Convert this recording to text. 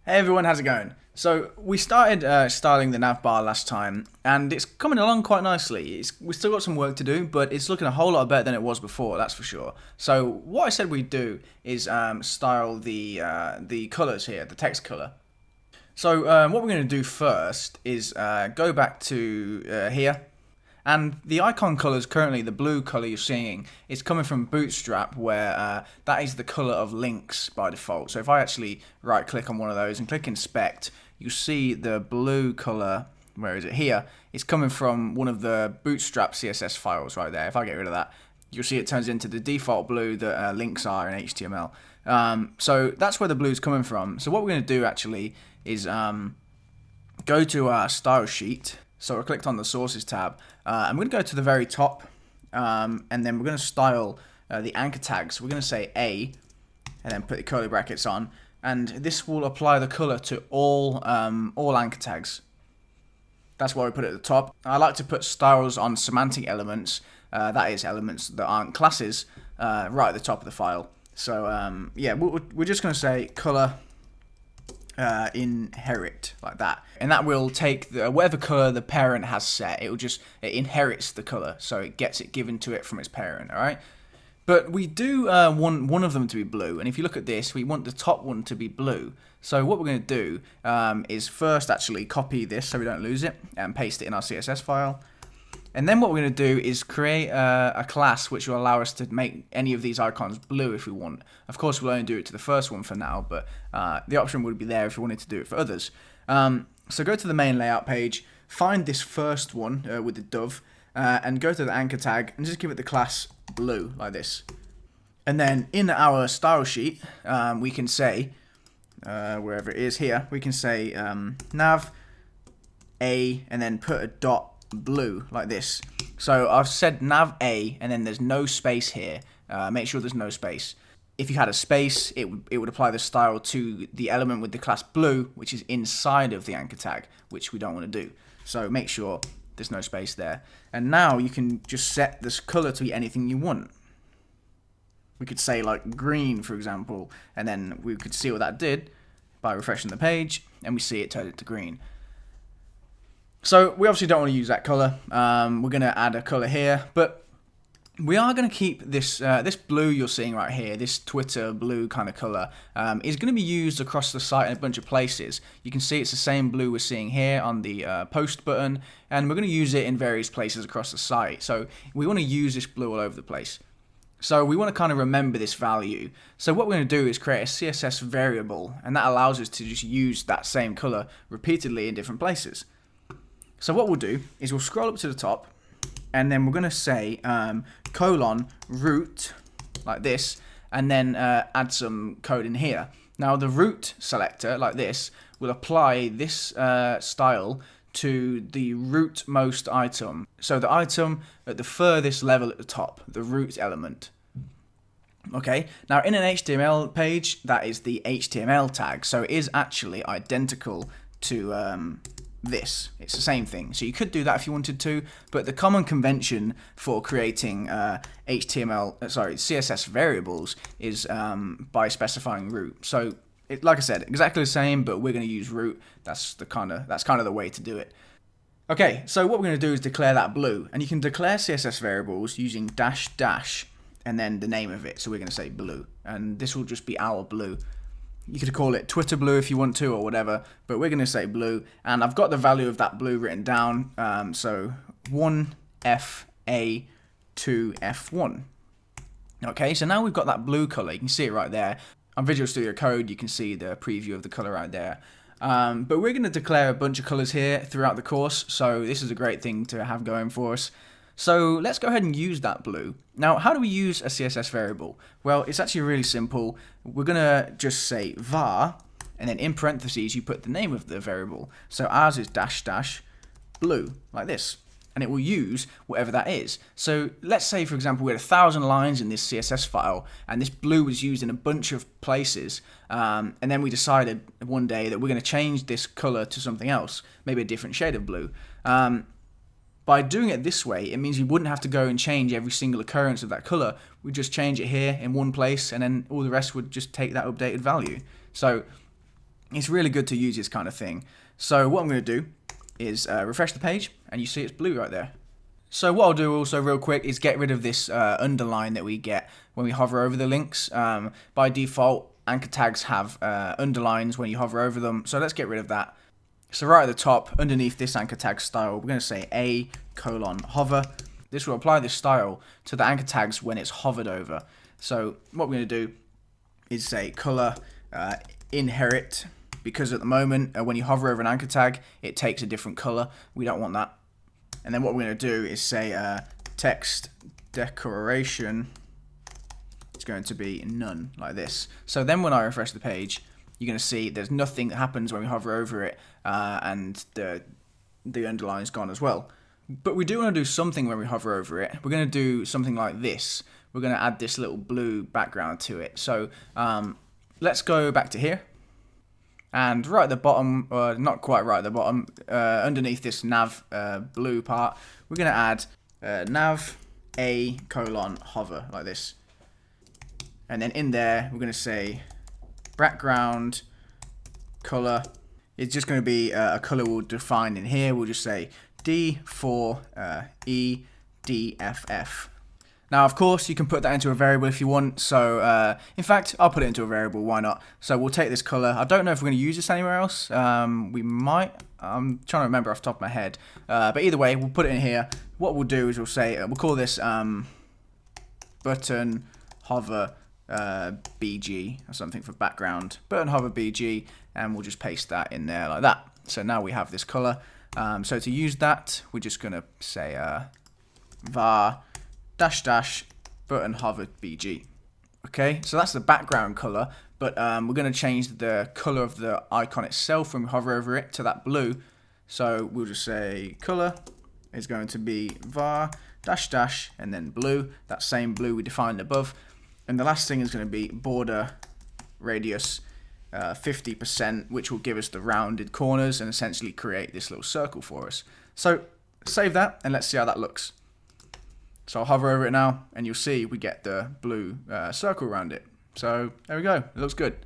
Hey everyone, how's it going? So we started styling the nav bar last time, and it's coming along quite nicely. We've still got some work to do, but it's looking a whole lot better than it was before, that's for sure. So what I said we'd do is style the colors here, the text color. So what we're going to do first is go back to here. And the icon color is currently the blue color you're seeing. It's coming from Bootstrap, where that is the color of links by default. So if I actually right click on one of those and click inspect, you see the blue color. Where is it? Here. It's coming from one of the Bootstrap CSS files right there. If I get rid of that, you'll see it turns into the default blue that links are in HTML. So that's where the blue is coming from. So what we're going to do actually is go to our style sheet. So I clicked on the sources tab. I'm going to go to the very top, and then we're going to style the anchor tags. We're going to say A, and then put the curly brackets on, and this will apply the color to all anchor tags. That's why we put it at the top. I like to put styles on semantic elements, that is elements that aren't classes, right at the top of the file. So yeah, we're just going to say color inherit, like that, and that will take whatever color the parent has set. It inherits the color, so it gets it given to it from its parent. All right, but we do want one of them to be blue, and if you look at this, we want the top one to be blue. So what we're going to do is first actually copy this so we don't lose it and paste it in our CSS file. And then what we're going to do is create a class which will allow us to make any of these icons blue if we want. Of course, we'll only do it to the first one for now, but the option would be there if you wanted to do it for others. So go to the main layout page, find this first one with the dove, and go to the anchor tag and just give it the class blue, like this. And then in our style sheet, we can say, wherever it is here, we can say nav A and then put a dot blue, like this. So I've said nav A and then there's no space here. Make sure there's no space. If you had a space, it would apply the style to the element with the class blue, which is inside of the anchor tag, which we don't want to do. So make sure there's no space there. And now you can just set this color to be anything you want. We could say like green, for example, and then we could see what that did by refreshing the page, and we see it turned it to green. So we obviously don't want to use that color. We're going to add a color here, but we are going to keep this this blue you're seeing right here, this Twitter blue kind of color, is going to be used across the site in a bunch of places. You can see it's the same blue we're seeing here on the post button, and we're going to use it in various places across the site. So we want to use this blue all over the place. So we want to kind of remember this value. So what we're going to do is create a CSS variable, and that allows us to just use that same color repeatedly in different places. So what we'll do is we'll scroll up to the top, and then we're going to say colon root, like this, and then add some code in here. Now the root selector, like this, will apply this style to the rootmost item. So the item at the furthest level at the top, the root element. Okay, now in an HTML page, that is the HTML tag, so it is actually identical to this. It's the same thing. So you could do that if you wanted to, but the common convention for creating CSS variables is by specifying root. So like I said, exactly the same, but we're going to use root. That's kind of the way to do it. Okay, so what we're going to do is declare that blue, and you can declare CSS variables using -- and then the name of it. So we're going to say blue, and this will just be our blue. You could call it Twitter blue if you want to, or whatever, but we're going to say blue, and I've got the value of that blue written down, so 1FA 2F1. Okay, so now we've got that blue color. You can see it right there. On Visual Studio Code, you can see the preview of the color right there. But we're going to declare a bunch of colors here throughout the course, so this is a great thing to have going for us. So let's go ahead and use that blue. Now, how do we use a CSS variable? Well, it's actually really simple. We're going to just say var, and then in parentheses, you put the name of the variable. So ours is -- blue, like this. And it will use whatever that is. So let's say, for example, we had 1,000 lines in this CSS file, and this blue was used in a bunch of places, and then we decided one day that we're going to change this color to something else, maybe a different shade of blue. By doing it this way, it means you wouldn't have to go and change every single occurrence of that color. We just change it here in one place, and then all the rest would just take that updated value. So It's really good to use this kind of thing. So what I'm going to do is refresh the page, and you see it's blue right there. So what I'll do also real quick is get rid of this underline that we get when we hover over the links. By default, anchor tags have underlines when you hover over them, so let's get rid of that. So right at the top, underneath this anchor tag style, we're going to say a:hover. This will apply this style to the anchor tags when it's hovered over. So what we're going to do is say color inherit, because at the moment when you hover over an anchor tag, it takes a different color. We don't want that. And then what we're going to do is say text decoration is going to be none, like this. So then when I refresh the page, you're going to see there's nothing that happens when we hover over it, and the underline is gone as well. But we do want to do something when we hover over it. We're going to do something like this. We're going to add this little blue background to it. So let's go back to here. And right at the bottom, or not quite right at the bottom, underneath this nav blue part, we're going to add nav a:hover, like this. And then in there, we're going to say background color. It's just going to be a color we'll define in here. We'll just say D4EDFF. Now, of course, you can put that into a variable if you want. So, in fact, I'll put it into a variable. Why not? So we'll take this color. I don't know if we're going to use this anywhere else. We might. I'm trying to remember off the top of my head. But either way, we'll put it in here. What we'll do is we'll say, we'll call this button hover BG or something for background. Button hover BG, and we'll just paste that in there like that. So now we have this color. So to use that, we're just going to say var -- button hover BG. Okay, so that's the background color, but we're going to change the color of the icon itself when we hover over it to that blue. So we'll just say color is going to be var -- and then blue, that same blue we defined above. And the last thing is going to be border radius 50%, which will give us the rounded corners and essentially create this little circle for us. So save that and let's see how that looks. So I'll hover over it now, and you'll see we get the blue circle around it. So there we go. It looks good.